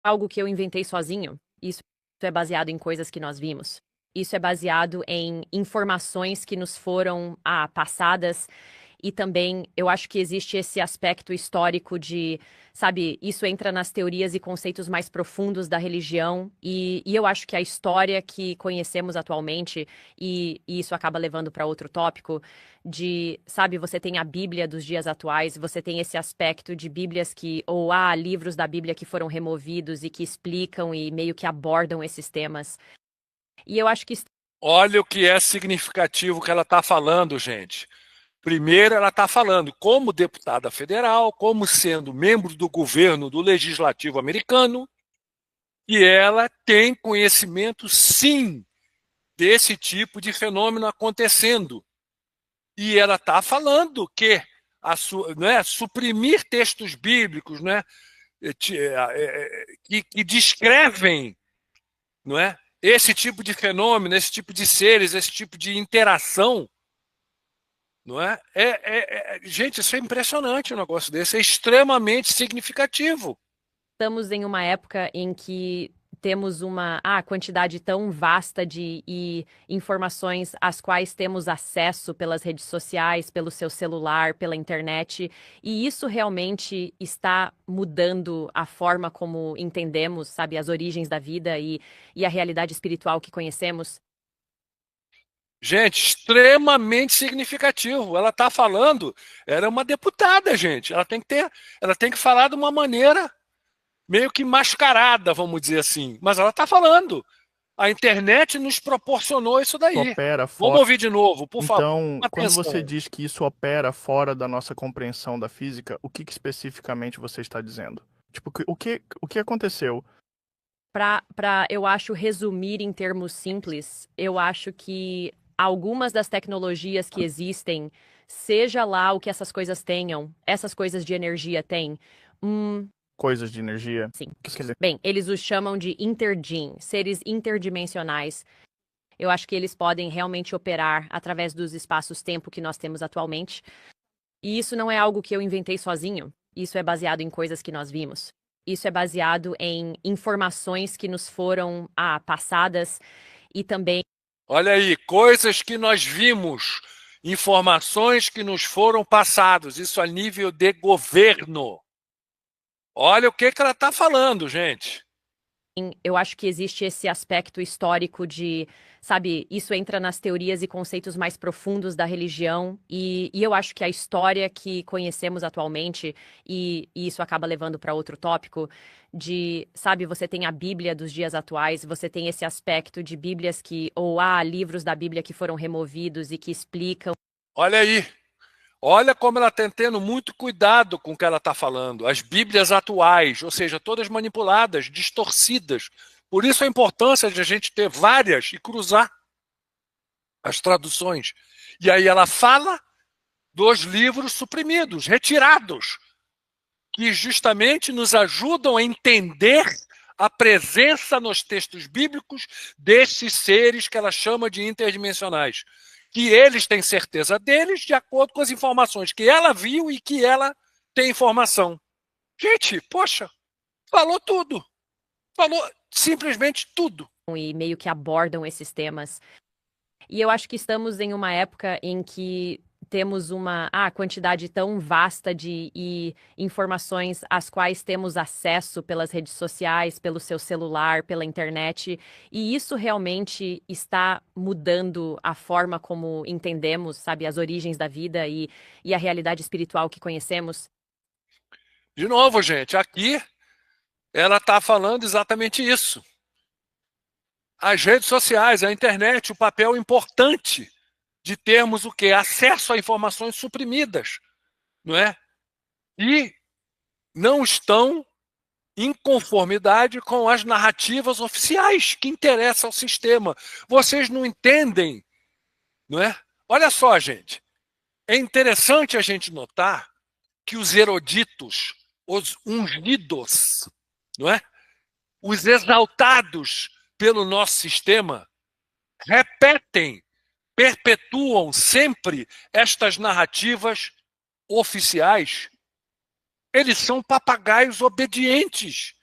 algo que eu inventei sozinho. Isso é baseado em coisas que nós vimos. Isso é baseado em informações que nos foram passadas. E também eu acho que existe esse aspecto histórico de, sabe, isso entra nas teorias e conceitos mais profundos da religião. E eu acho que a história que conhecemos atualmente, e isso acaba levando para outro tópico, de, sabe, você tem a Bíblia dos dias atuais, você tem esse aspecto de Bíblias que, ou há livros da Bíblia que foram removidos e que explicam e meio que abordam esses temas. E eu acho que Olha o que é significativo que ela está falando, gente. Primeiro, ela está falando como deputada federal, como sendo membro do governo do legislativo americano, e ela tem conhecimento, sim, desse tipo de fenômeno acontecendo. E ela está falando que suprimir textos bíblicos, que descrevem, não é, esse tipo de fenômeno, esse tipo de seres, esse tipo de interação, não é? Gente, isso é impressionante, um negócio desse, é extremamente significativo. estamos em uma época em que temos uma quantidade tão vasta de informações às quais temos acesso pelas redes sociais, pelo seu celular, pela internet, e isso realmente está mudando a forma como entendemos, sabe, as origens da vida e a realidade espiritual que conhecemos. Gente, extremamente significativo. Ela está falando, era uma deputada, gente. Ela tem que falar de uma maneira meio que mascarada, vamos dizer assim. Mas ela está falando. A internet nos proporcionou isso daí. Opera Vamos fora. ouvir de novo, por favor. Então, quando você Atenção. diz que isso opera fora da nossa compreensão da física, o que especificamente você está dizendo? Tipo, o que aconteceu? Eu acho, resumir em termos simples, eu acho que algumas das tecnologias que existem, seja lá o que essas coisas tenham, essas coisas de energia têm, Coisas de energia? sim. Quer dizer, Bem, eles os chamam de interdim, seres interdimensionais. Eu acho que eles podem realmente operar através dos espaços-tempo que nós temos atualmente. E isso não é algo que eu inventei sozinho. Isso é baseado em coisas que nós vimos. Isso é baseado em informações que nos foram passadas e também. Olha aí, coisas que nós vimos, informações que nos foram passadas, isso a nível de governo. Olha o que ela está falando, gente. Eu acho que existe esse aspecto histórico de, sabe, isso entra nas teorias e conceitos mais profundos da religião, e eu acho que a história que conhecemos atualmente, e isso acaba levando para outro tópico, de, sabe, você tem a Bíblia dos dias atuais, você tem esse aspecto de Bíblias que, ou há livros da Bíblia que foram removidos e que explicam. Olha aí. Olha como ela está tendo muito cuidado com o que ela está falando. As Bíblias atuais, ou seja, todas manipuladas, distorcidas. Por isso a importância de a gente ter várias e cruzar as traduções. E aí ela fala dos livros suprimidos, retirados, que justamente nos ajudam a entender a presença nos textos bíblicos desses seres que ela chama de interdimensionais. Que eles têm certeza deles de acordo com as informações que ela viu e que ela tem informação. Gente, poxa, falou tudo. Falou simplesmente tudo. E meio que abordam esses temas. E eu acho que estamos em uma época em que temos uma quantidade tão vasta de informações às quais temos acesso pelas redes sociais, pelo seu celular, pela internet, e isso realmente está mudando a forma como entendemos, sabe, as origens da vida e a realidade espiritual que conhecemos. De novo, gente, aqui ela está falando exatamente isso. As redes sociais, a internet, o papel importante de termos o quê? Acesso a informações suprimidas, não é? E não estão em conformidade com as narrativas oficiais que interessam ao sistema. Vocês não entendem, não é? Olha só, gente, é interessante a gente notar que os eruditos, os ungidos, não é? Os exaltados pelo nosso sistema, repetem, perpetuam sempre estas narrativas oficiais. Eles são papagaios obedientes.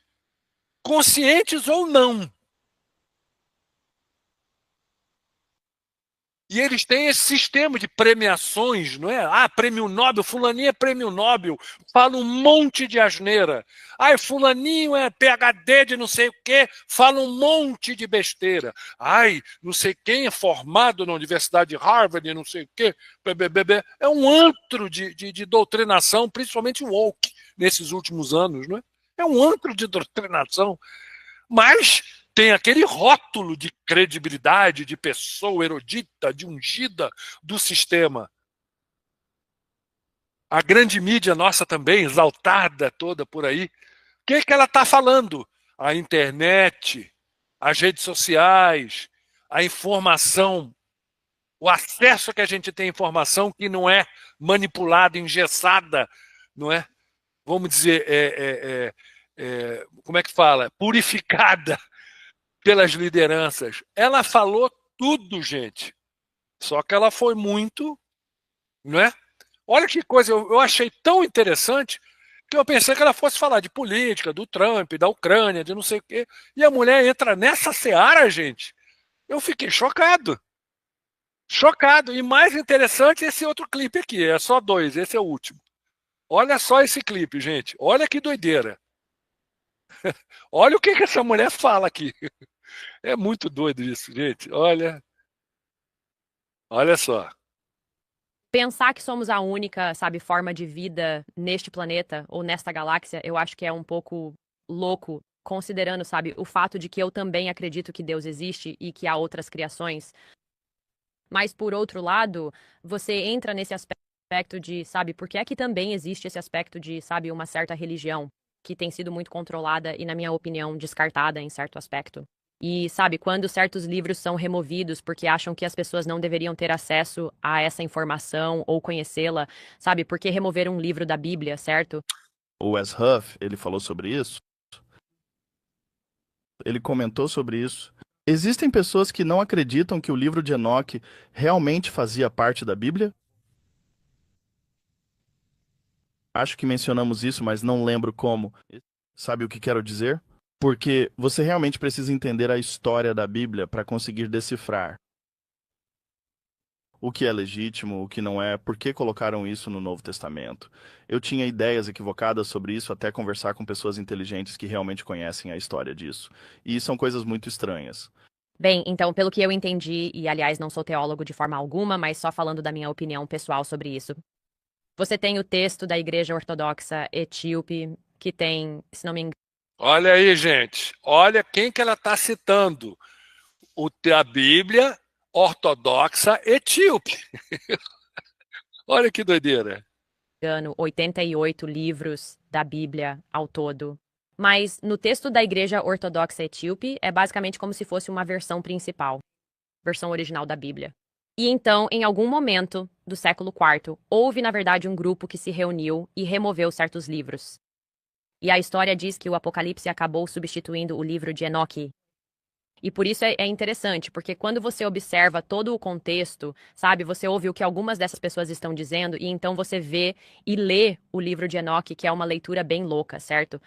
conscientes ou não. E eles têm esse sistema de premiações, não é? Ah, prêmio Nobel, fulaninho é prêmio Nobel, fala um monte de asneira. Ah, fulaninho é PhD de não sei o quê, fala um monte de besteira. Ai, não sei quem é formado na Universidade de Harvard, não sei o quê. É um antro de doutrinação, principalmente woke, nesses últimos anos, não é? É um antro de doutrinação. Mas tem aquele rótulo de credibilidade, de pessoa erudita, de ungida do sistema. A grande mídia nossa também, exaltada toda por aí. O que ela está falando? A internet, as redes sociais, a informação, o acesso que a gente tem à informação que não é manipulada, engessada, não é? Vamos dizer, como é que fala? Purificada pelas lideranças. Ela falou tudo, gente. Só que ela foi muito, não é? Olha que coisa, eu achei tão interessante que eu pensei que ela fosse falar de política, do Trump, da Ucrânia, de não sei o quê. E a mulher entra nessa seara, gente. Eu fiquei chocado. Chocado. E mais interessante esse outro clipe aqui. É só dois, esse é o último. Olha só esse clipe, gente. Olha que doideira. Olha o que essa mulher fala aqui. É muito doido isso, gente. Olha só. Pensar que somos a única, sabe, forma de vida neste planeta ou nesta galáxia, eu acho que é um pouco louco, considerando, sabe, o fato de que eu também acredito que Deus existe e que há outras criações. Mas, por outro lado, você entra nesse aspecto de, sabe, por que é que também existe esse aspecto de, sabe, uma certa religião que tem sido muito controlada e, na minha opinião, descartada em certo aspecto. E, sabe, quando certos livros são removidos porque acham que as pessoas não deveriam ter acesso a essa informação ou conhecê-la, sabe, por que remover um livro da Bíblia, certo? O Wes Huff, ele falou sobre isso. Ele comentou sobre isso. Existem pessoas que não acreditam que o livro de Enoque realmente fazia parte da Bíblia? Acho que mencionamos isso, mas não lembro como. Sabe o que quero dizer? Porque você realmente precisa entender a história da Bíblia para conseguir decifrar o que é legítimo, o que não é, por que colocaram isso no Novo Testamento. Eu tinha ideias equivocadas sobre isso até conversar com pessoas inteligentes que realmente conhecem a história disso. E são coisas muito estranhas. Bem, então, pelo que eu entendi, e aliás, não sou teólogo de forma alguma, mas só falando da minha opinião pessoal sobre isso. Você tem o texto da Igreja Ortodoxa Etíope, que tem, se não me engano, Olha aí, gente. Olha quem que ela está citando. A Bíblia ortodoxa etíope. Olha que doideira. 88 livros da Bíblia ao todo. Mas no texto da Igreja Ortodoxa Etíope é basicamente como se fosse uma versão principal, versão original da Bíblia. E então, em algum momento do século IV, houve na verdade um grupo que se reuniu e removeu certos livros. E a história diz que o Apocalipse acabou substituindo o livro de Enoque. E por isso é interessante, porque quando você observa todo o contexto, sabe, você ouve o que algumas dessas pessoas estão dizendo, e então você vê e lê o livro de Enoque, que é uma leitura bem louca, certo?